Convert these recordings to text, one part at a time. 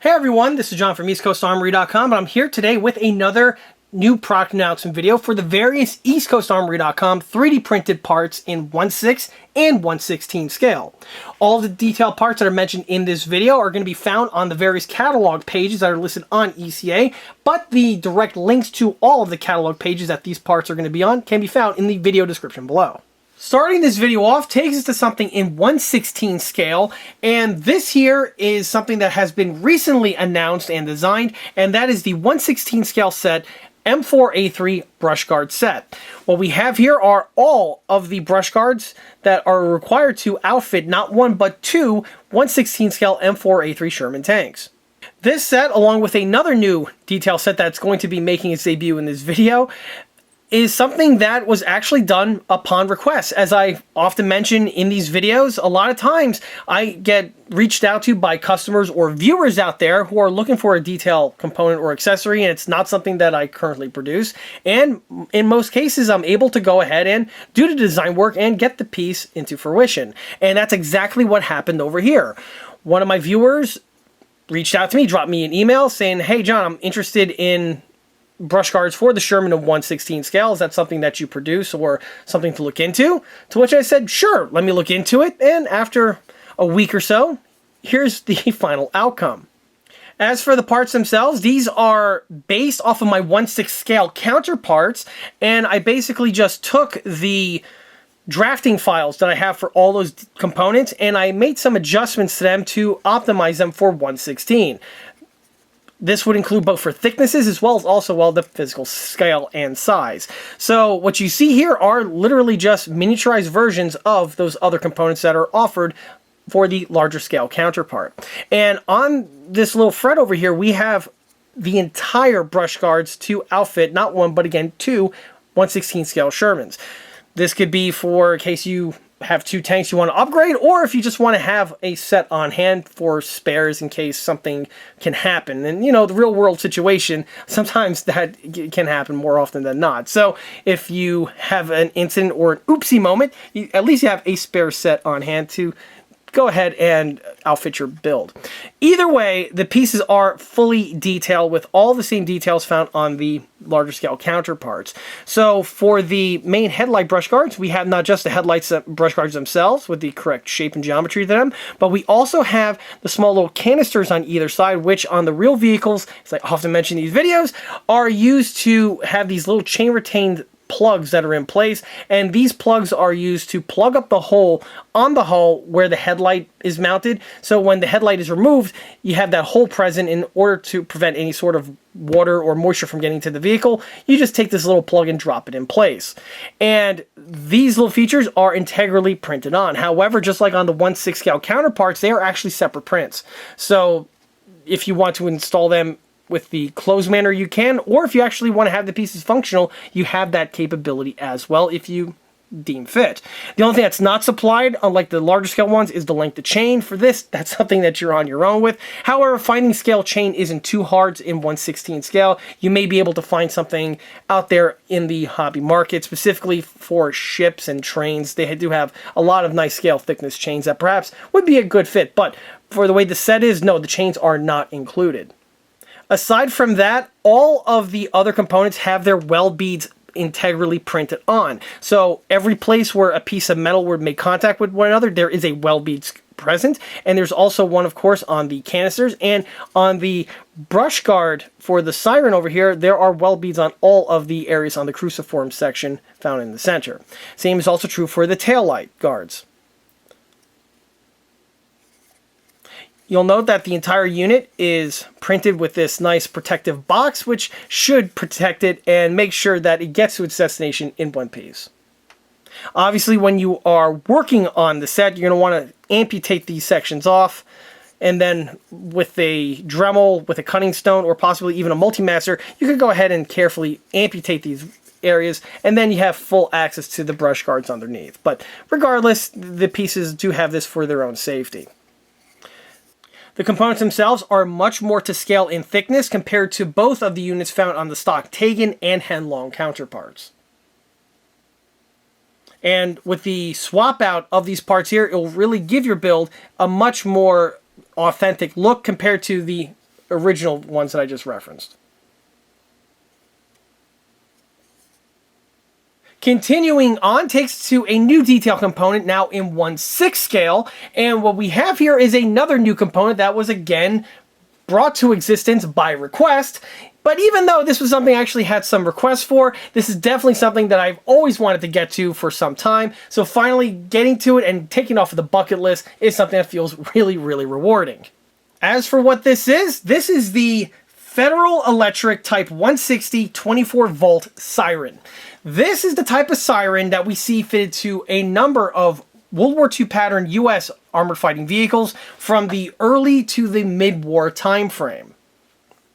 Hey everyone, this is John from EastCoastArmory.com, and I'm here today with another new product announcement video for the various EastCoastArmory.com 3D printed parts in 1/6 and 1/16 scale. All the detailed parts that are mentioned in this video are going to be found on the various catalog pages that are listed on ECA, but the direct links to all of the catalog pages that these parts are going to be on can be found in the video description below. Starting this video off takes us to something in 1/16 scale, and this here is something that has been recently announced and designed, and that is the 1/16 scale set M4A3 brush guard set. What we have here are all of the brush guards that are required to outfit not one but two 1/16 scale M4A3 Sherman tanks. This set, along with another new detail set that's going to be making its debut in this video, is something that was actually done upon request. As I often mention in these videos, a lot of times I get reached out to by customers or viewers out there who are looking for a detail component or accessory, and it's not something that I currently produce. And in most cases, I'm able to go ahead and do the design work and get the piece into fruition. And that's exactly what happened over here. One of my viewers reached out to me, dropped me an email saying, "Hey John, I'm interested in brush guards for the Sherman of 1/16 scale. Is that something that you produce or something to look into?" To which I said, sure, let me look into it. And after a week or so, here's the final outcome. As for the parts themselves, these are based off of my 1/6 scale counterparts, and I basically just took the drafting files that I have for all those components and I made some adjustments to them to optimize them for 1/16. This would include both for thicknesses as well as the physical scale and size. So what you see here are literally just miniaturized versions of those other components that are offered for the larger scale counterpart. And on this little thread over here, we have the entire brush guards to outfit not one, but again, two 1/16 scale Shermans. This could be for in case you have two tanks you want to upgrade, or if you just want to have a set on hand for spares in case something can happen. And you know, the real world situation, sometimes that can happen more often than not. So if you have an incident or an oopsie moment, at least you have a spare set on hand to go ahead and outfit your build. Either way, the pieces are fully detailed with all the same details found on the larger scale counterparts. So for the main headlight brush guards, we have not just the headlights brush guards themselves with the correct shape and geometry to them, but we also have the small little canisters on either side, which on the real vehicles, as I often mention in these videos, are used to have these little chain retained plugs that are in place, and these plugs are used to plug up the hole on the hull where the headlight is mounted. So when the headlight is removed, you have that hole present in order to prevent any sort of water or moisture from getting to the vehicle. You just take this little plug and drop it in place. And these little features are integrally printed on. However, just like on the 1/6 scale counterparts, they are actually separate prints. So if you want to install them with the closed manner, you can, or if you actually want to have the pieces functional, you have that capability as well if you deem fit. The only thing that's not supplied, unlike the larger scale ones, is the length of chain. For this, that's something that you're on your own with. However, finding scale chain isn't too hard in 1/16 scale. You may be able to find something out there in the hobby market, specifically for ships and trains. They do have a lot of nice scale thickness chains that perhaps would be a good fit, but for the way the set is, no, the chains are not included. Aside from that, all of the other components have their weld beads integrally printed on. So every place where a piece of metal would make contact with one another, there is a weld bead present. And there's also one, of course, on the canisters. And on the brush guard for the Siren over here, there are weld beads on all of the areas on the cruciform section found in the center. Same is also true for the taillight guards. You'll note that the entire unit is printed with this nice protective box, which should protect it and make sure that it gets to its destination in one piece. Obviously, when you are working on the set, you're going to want to amputate these sections off, and then with a Dremel, with a cutting stone, or possibly even a multi-master, you could go ahead and carefully amputate these areas, and then you have full access to the brush guards underneath. But regardless, the pieces do have this for their own safety. The components themselves are much more to scale in thickness compared to both of the units found on the stock Tegan and Henlong counterparts. And with the swap out of these parts here, it will really give your build a much more authentic look compared to the original ones that I just referenced. Continuing on takes us to a new detail component now in 1/6 scale, and what we have here is another new component that was again brought to existence by request. But even though this was something I actually had some requests for, this is definitely something that I've always wanted to get to for some time. So finally getting to it and taking it off of the bucket list is something that feels really, really rewarding. As for what this is the Federal Electric Type 160 24-volt Siren. This is the type of siren that we see fitted to a number of World War II pattern US armored fighting vehicles from the early to the mid-war time frame.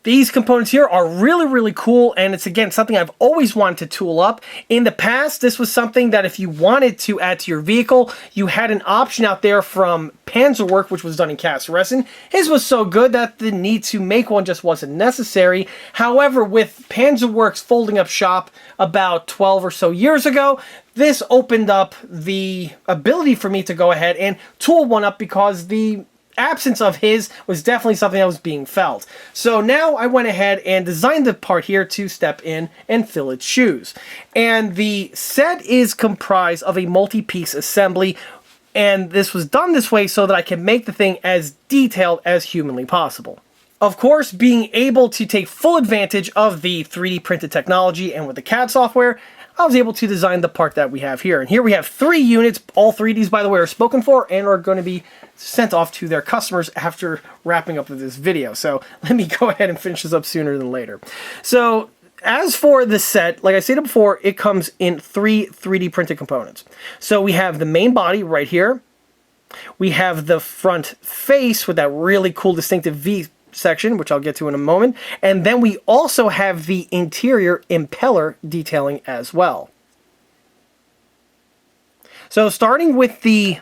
These components here are really, really cool, and it's, again, something I've always wanted to tool up. In the past, this was something that if you wanted to add to your vehicle, you had an option out there from Panzerwerk, which was done in cast resin. His was so good that the need to make one just wasn't necessary. However, with Panzerwerk's folding up shop about 12 or so years ago, this opened up the ability for me to go ahead and tool one up because the absence of his was definitely something that was being felt. So now I went ahead and designed the part here to step in and fill its shoes. And the set is comprised of a multi-piece assembly, and this was done this way so that I can make the thing as detailed as humanly possible. Of course, being able to take full advantage of the 3D printed technology and with the CAD software, I was able to design the part that we have here. And here we have 3 units. All 3 of these, by the way, are spoken for and are going to be sent off to their customers after wrapping up with this video. So let me go ahead and finish this up sooner than later. So as for the set, like I stated before, it comes in 3 3D printed components. So we have the main body right here. We have the front face with that really cool distinctive V section, which I'll get to in a moment, and then we also have the interior impeller detailing as well. So starting with the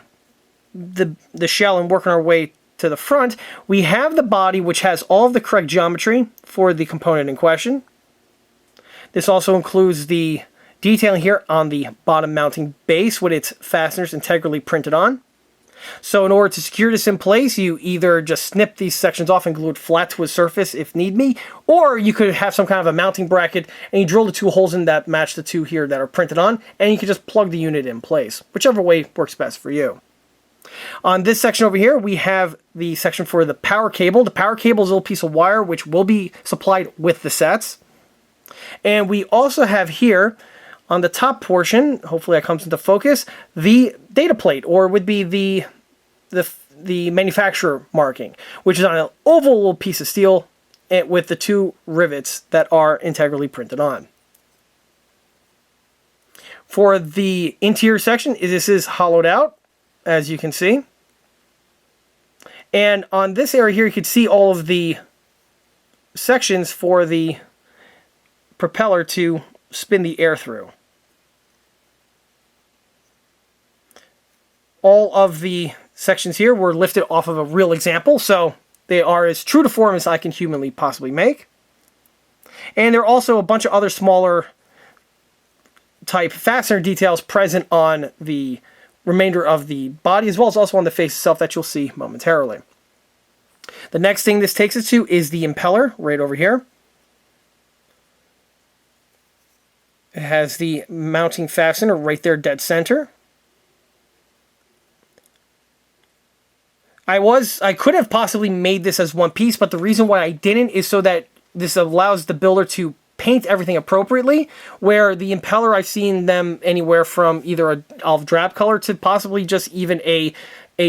shell and working our way to the front, we have the body, which has all of the correct geometry for the component in question. This also includes the detailing here on the bottom mounting base with its fasteners integrally printed on. So in order to secure this in place, you either just snip these sections off and glue it flat to a surface if need be, or you could have some kind of a mounting bracket and you drill the 2 holes in that match the 2 here that are printed on, and you can just plug the unit in place, whichever way works best for you. On this section over here, we have the section for the power cable. The power cable is a little piece of wire which will be supplied with the sets. And we also have here, on the top portion, hopefully that comes into focus, the data plate, or would be the manufacturer marking, which is on an oval little piece of steel with the 2 rivets that are integrally printed on. For the interior section, this is hollowed out, as you can see. And on this area here, you can see all of the sections for the propeller to spin the air through. All of the sections here were lifted off of a real example, so they are as true to form as I can humanly possibly make. And there are also a bunch of other smaller type fastener details present on the remainder of the body, as well as also on the face itself that you'll see momentarily. The next thing this takes us to is the impeller right over here. It has the mounting fastener right there dead center. I could have possibly made this as one piece, but the reason why I didn't is so that this allows the builder to paint everything appropriately, where the impeller, I've seen them anywhere from either a olive drab color to possibly just even a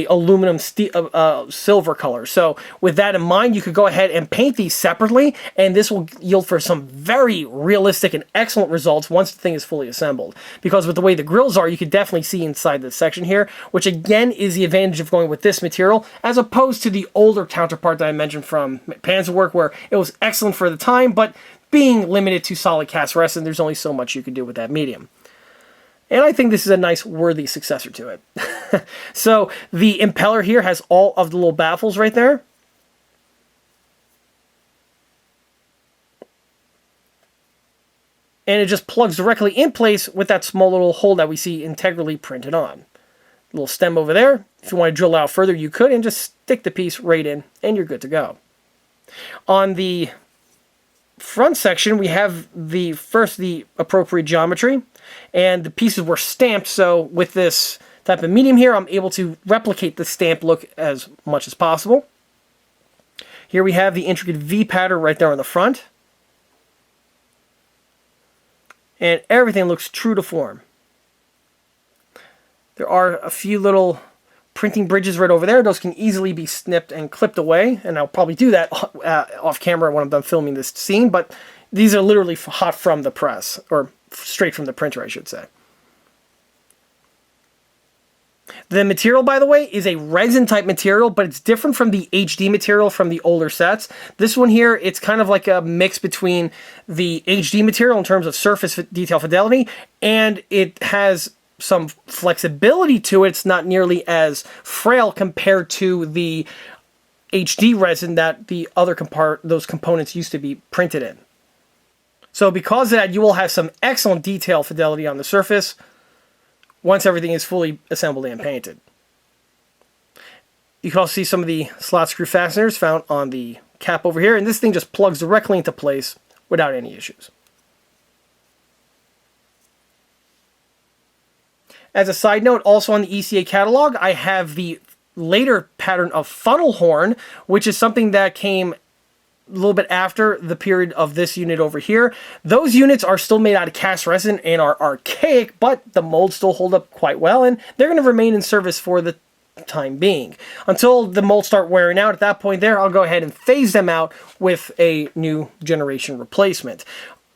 aluminum silver color. So with that in mind, you could go ahead and paint these separately, and this will yield for some very realistic and excellent results once the thing is fully assembled. Because with the way the grills are, you could definitely see inside this section here, which again is the advantage of going with this material, as opposed to the older counterpart that I mentioned from Panzerwerk, where it was excellent for the time, but being limited to solid cast resin, there's only so much you can do with that medium. And I think this is a nice, worthy successor to it. So the impeller here has all of the little baffles right there. And it just plugs directly in place with that small little hole that we see integrally printed on. Little stem over there. If you want to drill out further, you could, and just stick the piece right in, and you're good to go. On the front section, we have the appropriate geometry, and the pieces were stamped, so with this type of medium here, I'm able to replicate the stamp look as much as possible. Here we have the intricate V pattern right there on the front. And everything looks true to form. There are a few little printing bridges right over there. Those can easily be snipped and clipped away, and I'll probably do that off camera when I'm done filming this scene, but these are literally hot from the press, or straight from the printer, I should say. The material, by the way, is a resin-type material, but it's different from the HD material from the older sets. This one here, it's kind of like a mix between the HD material in terms of surface detail fidelity, and it has some flexibility to it. It's not nearly as frail compared to the HD resin that the other those components used to be printed in. So because of that, you will have some excellent detail fidelity on the surface once everything is fully assembled and painted. You can also see some of the slot screw fasteners found on the cap over here, and this thing just plugs directly into place without any issues. As a side note, also on the ECA catalog, I have the later pattern of funnel horn, which is something that came a little bit after the period of this unit over here. Those units are still made out of cast resin and are archaic, but the molds still hold up quite well, and they're going to remain in service for the time being. Until the molds start wearing out, at that point there, I'll go ahead and phase them out with a new generation replacement.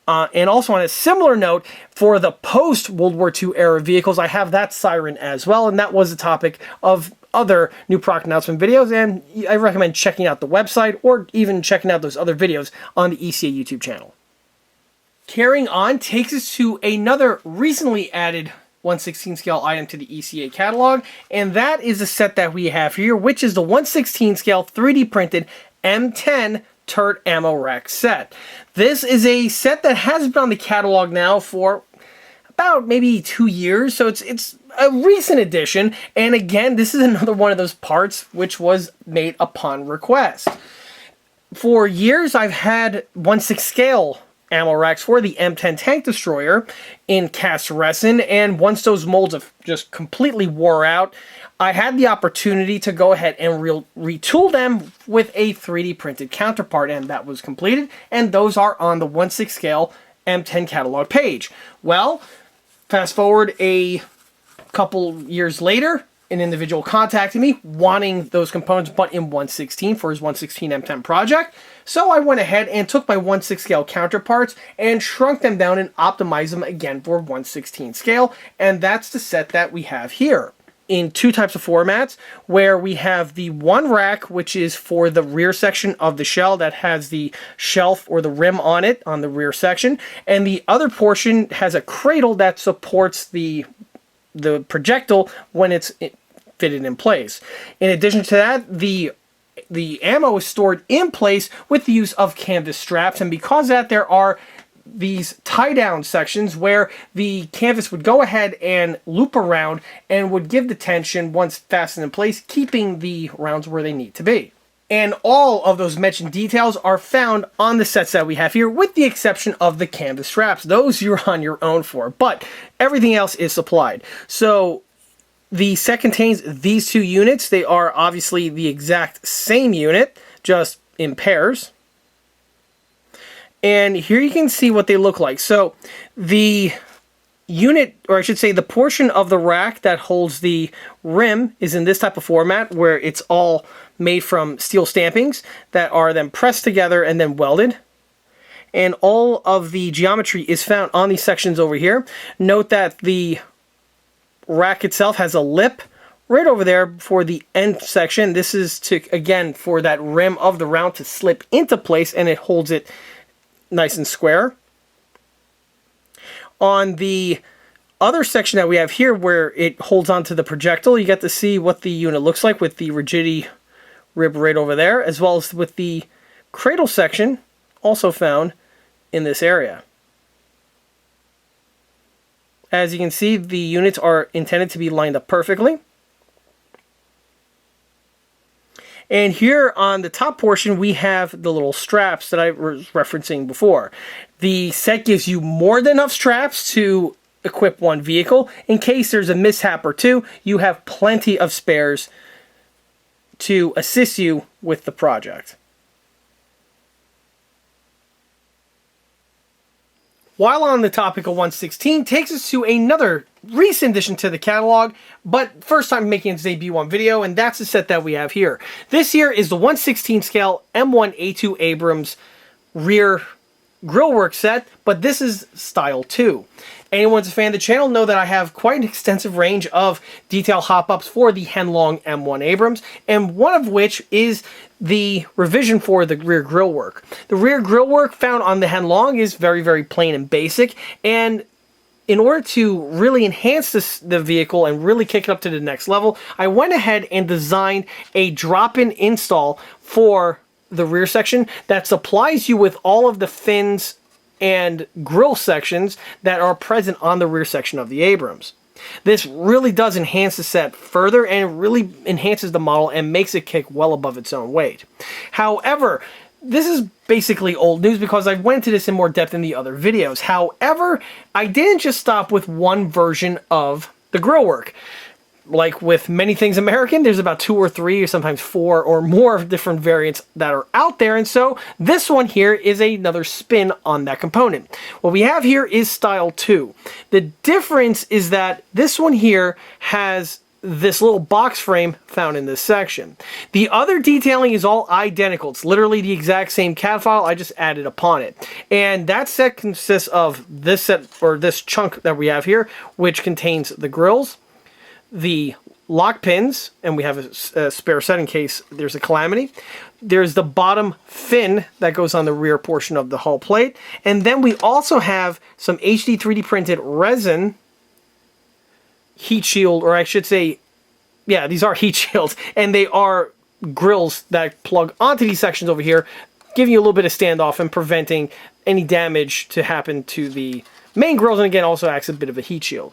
And also on a similar note, for the post-World War II era vehicles, I have that Siren as well, and that was the topic of other new product announcement videos, and I recommend checking out the website or even checking out those other videos on the ECA YouTube channel. Carrying on takes us to another recently added 1/16 scale item to the ECA catalog, and that is the set that we have here, which is the 1/16 scale 3D printed M10 Ammo Rack Set. This is a set that has been on the catalog now for about maybe 2 years, so it's a recent addition, and again, this is another one of those parts which was made upon request. For years, I've had 1/6 scale ammo racks for the M10 tank destroyer in cast resin, and once those molds have just completely wore out, I had the opportunity to go ahead and retool them with a 3D printed counterpart, and that was completed, and those are on the 1/6 scale M10 catalog page. Well, fast forward a couple years later, an individual contacted me wanting those components but in 1/16 for his 1/16 M10 project. So I went ahead and took my 1/6 scale counterparts and shrunk them down and optimized them again for 1/16 scale, and that's the set that we have here in two types of formats, where we have the one rack, which is for the rear section of the shell that has the shelf or the rim on it on the rear section, and the other portion has a cradle that supports the projectile when it's fitted in place. In addition to that, the ammo is stored in place with the use of canvas straps, and because of that, there are these tie-down sections where the canvas would go ahead and loop around and would give the tension once fastened in place, keeping the rounds where they need to be. And all of those mentioned details are found on the sets that we have here, with the exception of the canvas straps. Those you're on your own for, but everything else is supplied. So the set contains these two units. They are obviously the exact same unit, just in pairs. And here you can see what they look like. So the unit, or I should say the portion of the rack that holds the rim, is in this type of format where it's all made from steel stampings that are then pressed together and then welded. And all of the geometry is found on these sections over here. Note that the rack itself has a lip right over there for the end section. This is to, again, for that rim of the round to slip into place, and it holds it nice and square. On the other section that we have here, where it holds onto the projectile, you get to see what the unit looks like with the rigidity rib right over there, as well as with the cradle section also found in this area. As you can see, the units are intended to be lined up perfectly. And here on the top portion, we have the little straps that I was referencing before. The set gives you more than enough straps to equip one vehicle. In case there's a mishap or two, you have plenty of spares to assist you with the project. While on the topic of 1/16, takes us to another recent addition to the catalog, but first time making its debut on video, and that's the set that we have here. This here is the 1/16 scale M1A2 Abrams rear grillwork set, but this is style 2. Anyone's a fan of the channel know that I have quite an extensive range of detail hop-ups for the Henlong M1 Abrams, and one of which is the revision for the rear grillwork. The rear grillwork found on the Henlong is very, very plain and basic, and in order to really enhance the vehicle and really kick it up to the next level, I went ahead and designed a drop-in install for the rear section that supplies you with all of the fins and grill sections that are present on the rear section of the Abrams. This really does enhance the set further and really enhances the model and makes it kick well above its own weight. However, this is basically old news because I went into this in more depth in the other videos. However, I didn't just stop with one version of the grillwork. Like with many things American, there's about 2 or 3 or sometimes 4 or more different variants that are out there, and so this one here is another spin on that component. What we have here is style 2. The difference is that this one here has this little box frame found in this section. The other detailing is all identical. It's literally the exact same CAD file, I just added upon it. And that set consists of this set, or this chunk that we have here, which contains the grills, the lock pins, and we have a spare set in case there's a calamity. There's the bottom fin that goes on the rear portion of the hull plate. And then we also have some HD 3D printed resin heat shield, or I should say, yeah, these are heat shields, and they are grills that plug onto these sections over here, giving you a little bit of standoff and preventing any damage to happen to the main grills, and again also acts a bit of a heat shield.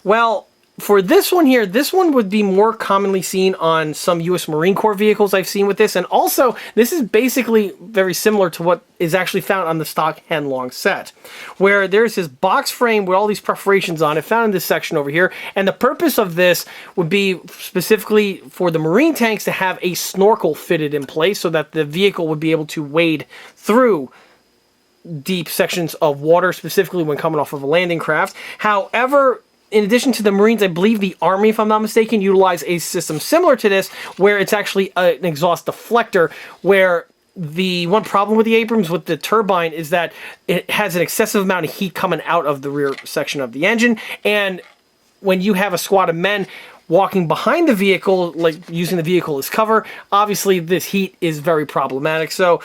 Well, for this one here, this one would be more commonly seen on some US Marine Corps vehicles I've seen with this, and also this is basically very similar to what is actually found on the stock Henlong set, where there's this box frame with all these perforations on it found in this section over here, and the purpose of this would be specifically for the Marine tanks to have a snorkel fitted in place so that the vehicle would be able to wade through deep sections of water, specifically when coming off of a landing craft. However, in addition to the Marines, I believe the Army, if I'm not mistaken, utilize a system similar to this, where it's actually an exhaust deflector, where the one problem with the Abrams with the turbine is that it has an excessive amount of heat coming out of the rear section of the engine, and when you have a squad of men walking behind the vehicle, like using the vehicle as cover, obviously this heat is very problematic. So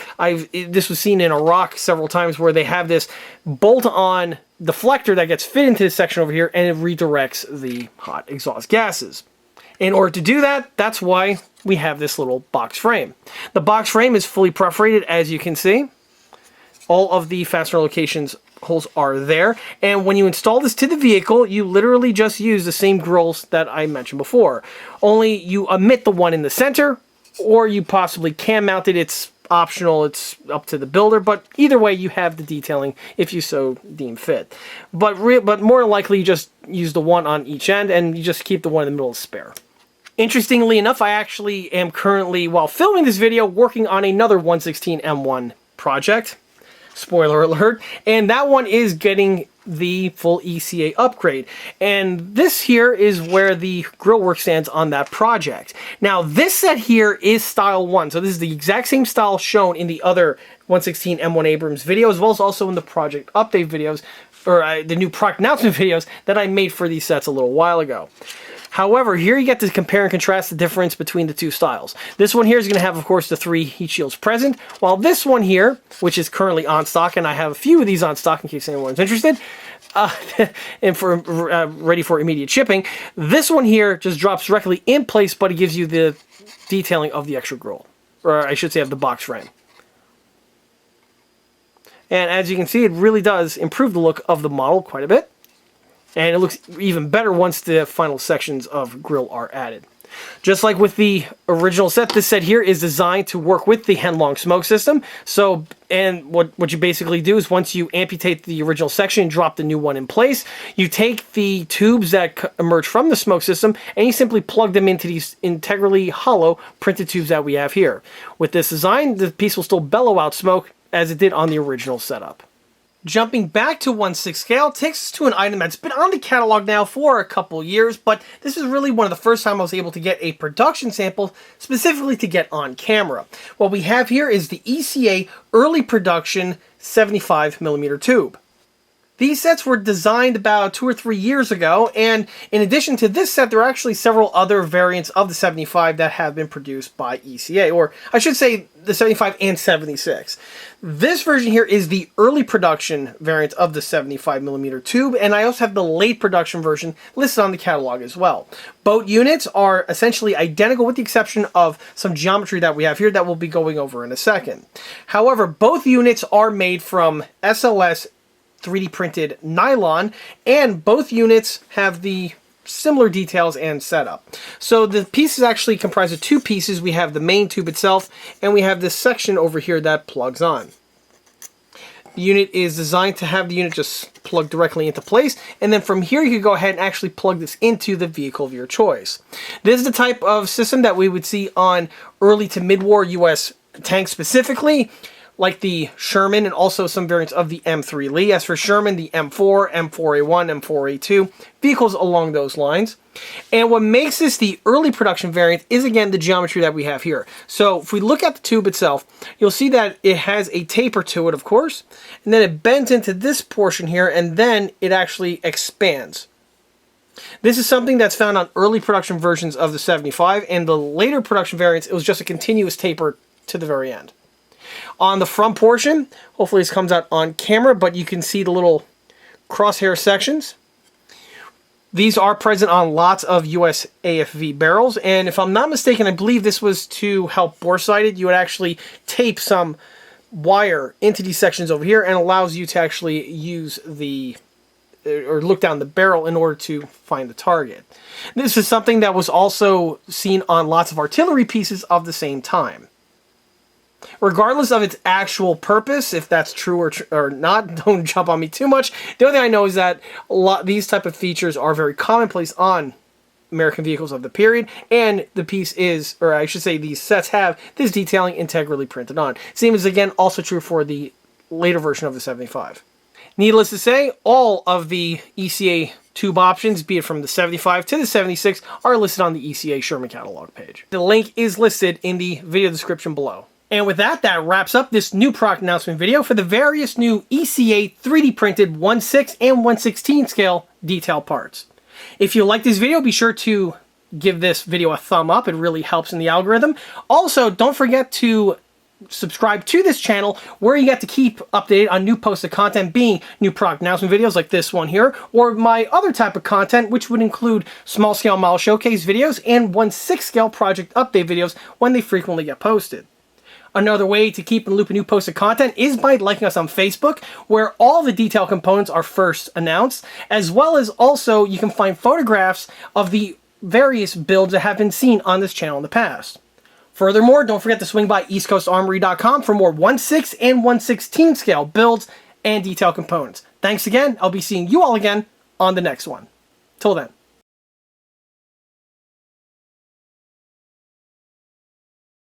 this was seen in Iraq several times where they have this bolt-on deflector that gets fit into this section over here, and it redirects the hot exhaust gases. In order to do that, that's why we have this little box frame. The box frame is fully perforated, as you can see. All of the fastener locations holes are there, and when you install this to the vehicle, you literally just use the same grills that I mentioned before. Only you omit the one in the center, or you possibly can mount it. It's optional, it's up to the builder, but either way you have the detailing if you so deem fit. But more likely you just use the one on each end, and you just keep the one in the middle as spare. Interestingly enough, I actually am currently, while filming this video, working on another 1/16 M1 project. Spoiler alert. And that one is getting the full ECA upgrade. And this here is where the grillwork stands on that project. Now, this set here is style 1. So this is the exact same style shown in the other 1/16 M1 Abrams video, as well as also in the project update videos, or the new product announcement videos that I made for these sets a little while ago. However, here you get to compare and contrast the difference between the two styles. This one here is going to have, of course, the 3 heat shields present, while this one here, which is currently on stock, and I have a few of these on stock in case anyone's interested, and for ready for immediate shipping, this one here just drops directly in place, but it gives you the detailing of the extra grill, or I should say of the box frame. And as you can see, it really does improve the look of the model quite a bit. And it looks even better once the final sections of grill are added. Just like with the original set, this set here is designed to work with the Henlong smoke system. So, and what you basically do is once you amputate the original section and drop the new one in place, you take the tubes that emerge from the smoke system and you simply plug them into these integrally hollow printed tubes that we have here. With this design, the piece will still bellow out smoke as it did on the original setup. Jumping back to 1/6 scale takes us to an item that's been on the catalog now for a couple years, but this is really one of the first time I was able to get a production sample specifically to get on camera. What we have here is the ECA early production 75mm tube. These sets were designed about 2 or 3 years ago, and in addition to this set, there are actually several other variants of the 75 that have been produced by ECA, or I should say the 75 and 76. This version here is the early production variant of the 75mm tube, and I also have the late production version listed on the catalog as well. Both units are essentially identical with the exception of some geometry that we have here that we'll be going over in a second. However, both units are made from SLS 3D printed nylon, and both units have the similar details and setup. So the piece is actually comprised of two pieces. We have the main tube itself, and we have this section over here that plugs on. The unit is designed to have the unit just plug directly into place, and then from here you can go ahead and actually plug this into the vehicle of your choice. This is the type of system that we would see on early to mid-war US tanks specifically, like the Sherman and also some variants of the M3 Lee. As for Sherman, the M4, M4A1, M4A2, vehicles along those lines. And what makes this the early production variant is, again, the geometry that we have here. So if we look at the tube itself, you'll see that it has a taper to it, of course, and then it bends into this portion here, and then it actually expands. This is something that's found on early production versions of the 75, and the later production variants, it was just a continuous taper to the very end. On the front portion, hopefully this comes out on camera, but you can see the little crosshair sections. These are present on lots of US AFV barrels, and if I'm not mistaken, I believe this was to help bore sight it. You would actually tape some wire into these sections over here, and allows you to actually use the or look down the barrel in order to find the target. This is something that was also seen on lots of artillery pieces of the same time. Regardless of its actual purpose, if that's true or not, don't jump on me too much. The only thing I know is that these type of features are very commonplace on American vehicles of the period, and the piece is, or I should say these sets have this detailing integrally printed on. Same is again also true for the later version of the 75. Needless to say, all of the ECA tube options, be it from the 75 to the 76, are listed on the ECA Sherman catalog page. The link is listed in the video description below. And with that, that wraps up this new product announcement video for the various new ECA 3D printed 1/6 and 1/16 scale detail parts. If you like this video, be sure to give this video a thumb up. It really helps in the algorithm. Also, don't forget to subscribe to this channel where you get to keep updated on new posted content, being new product announcement videos like this one here, or my other type of content, which would include small scale model showcase videos and 1/6 scale project update videos when they frequently get posted. Another way to keep in loop of new posted content is by liking us on Facebook, where all the detail components are first announced, as well as also you can find photographs of the various builds that have been seen on this channel in the past. Furthermore, don't forget to swing by EastCoastArmory.com for more 1/6 and 1/16 scale builds and detail components. Thanks again. I'll be seeing you all again on the next one. Till then.